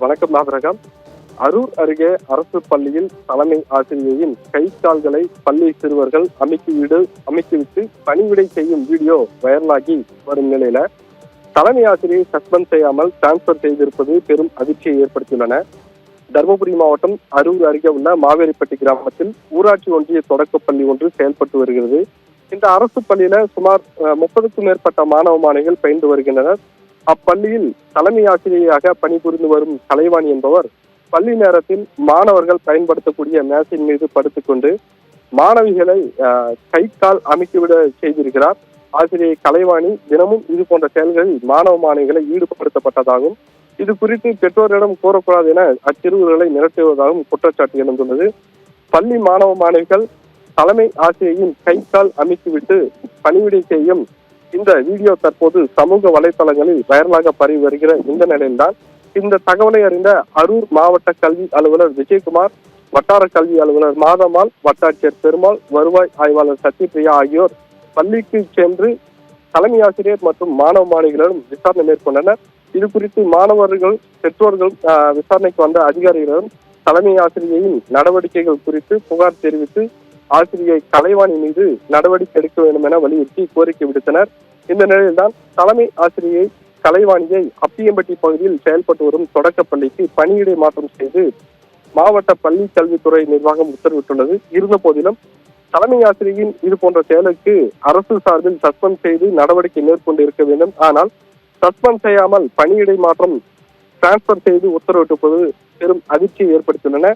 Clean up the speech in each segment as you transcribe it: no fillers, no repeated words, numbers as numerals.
வணக்கம் நாகரகம். அரூர் அருகே அரசு பள்ளியில் தலைமை ஆசிரியையின் கை கால்களை பள்ளி சிறுவர்கள் அமைக்கிவிட்டு பணிவிடை செய்யும் வீடியோ வைரலாகி வரும் நிலையில தலைமை ஆசிரியை சஸ்பெண்ட் செய்யாமல் டிரான்ஸ்பர் செய்திருப்பது பெரும் அதிர்ச்சியை ஏற்படுத்தியுள்ளன. தருமபுரி மாவட்டம் அரூர் அருகே உள்ள மாவேரிப்பட்டி கிராமத்தில் ஊராட்சி ஒன்றிய தொடக்கப்பள்ளி ஒன்று செயல்பட்டு வருகிறது. இந்த அரசு பள்ளியில சுமார் 30க்கும் மேற்பட்ட மாணவ மாணவிகள் பயின்று வருகின்றனர். அப்பள்ளியில் தலைமை ஆசிரியையாக பணிபுரிந்து வரும் கலைவாணி என்பவர் பள்ளி நேரத்தில் மாணவர்கள் பயன்படுத்தக்கூடிய மேசையின் மீது படுத்துக்கொண்டு மாணவிகளை கை கால் அமைக்கிவிட செய்திருக்கிறார். ஆசிரியை கலைவாணி தினமும் இது போன்ற செயல்களில் மாணவ மாணவிகளை ஈடுபடுத்தப்பட்டதாகவும் இது குறித்து பெற்றோரிடம் கூறக்கூடாது என அச்சிறுவர்களை மிரட்டுவதாகவும் குற்றச்சாட்டு எழுந்துள்ளது. பள்ளி மாணவ மாணவிகள் தலைமை ஆசிரியையின் கை கால் அமைக்கிவிட்டு பணிவிடை செய்யும் இந்த வீடியோ தற்போது சமூக வலைதளங்களில் வைரலாக பரவி வருகிற இந்த நிலையில்தான் இந்த தகவலை அறிந்த அரூர் மாவட்ட கல்வி அலுவலர் விஜயகுமார், வட்டார கல்வி அலுவலர் மாதம்மாள், வட்டாட்சியர் பெருமாள், வருவாய் ஆய்வாளர் சத்யபிரியா ஆகியோர் பள்ளிக்கு சென்று தலைமை ஆசிரியர் மற்றும் மாணவ மாணவிகளிடம் விசாரணை மேற்கொண்டனர். இது குறித்து மாணவர்கள் பெற்றோர்கள் விசாரணைக்கு வந்த அதிகாரிகளிடம் தலைமை ஆசிரியையின் நடவடிக்கைகள் குறித்து புகார் தெரிவித்து ஆசிரியை கலைவாணி மீது நடவடிக்கை எடுக்க வேண்டும் என வலியுறுத்தி கோரிக்கை விடுத்தனர். இந்த நிலையில்தான் தலைமை ஆசிரியை கலைவாணியை அப்பியம்பட்டி பகுதியில் செயல்பட்டு வரும் தொடக்கப்பள்ளிக்கு பணியிடை மாற்றம் செய்து மாவட்ட பள்ளி கல்வித்துறை நிர்வாகம் உத்தரவிட்டுள்ளது. இருந்த போதிலும் தலைமை ஆசிரியின் இது போன்ற செயலுக்கு அரசு சார்பில் சஸ்பெண்ட் செய்து நடவடிக்கை மேற்கொண்டு இருக்க வேண்டும். ஆனால் சஸ்பெண்ட் செய்யாமல் பணியிடை மாற்றம் டிரான்ஸ்பர் செய்து உத்தரவிட்டிருப்பது பெரும் அதிர்ச்சியை ஏற்படுத்தியுள்ளன.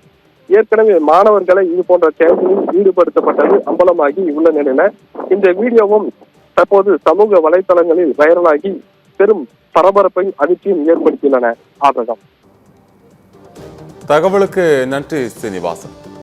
ஏற்கனவே மாணவர்களை இது போன்ற செயல்களில் ஈடுபடுத்தப்பட்டது அம்பலமாகி உள்ள நிலையில இந்த வீடியோவும் தற்போது சமூக வலைதளங்களில் வைரலாகி பெரும் பரபரப்பையும் அதிர்ச்சியும் ஏற்படுத்தியுள்ளன. ஆதகம். தகவலுக்கு நன்றி சீனிவாசன்.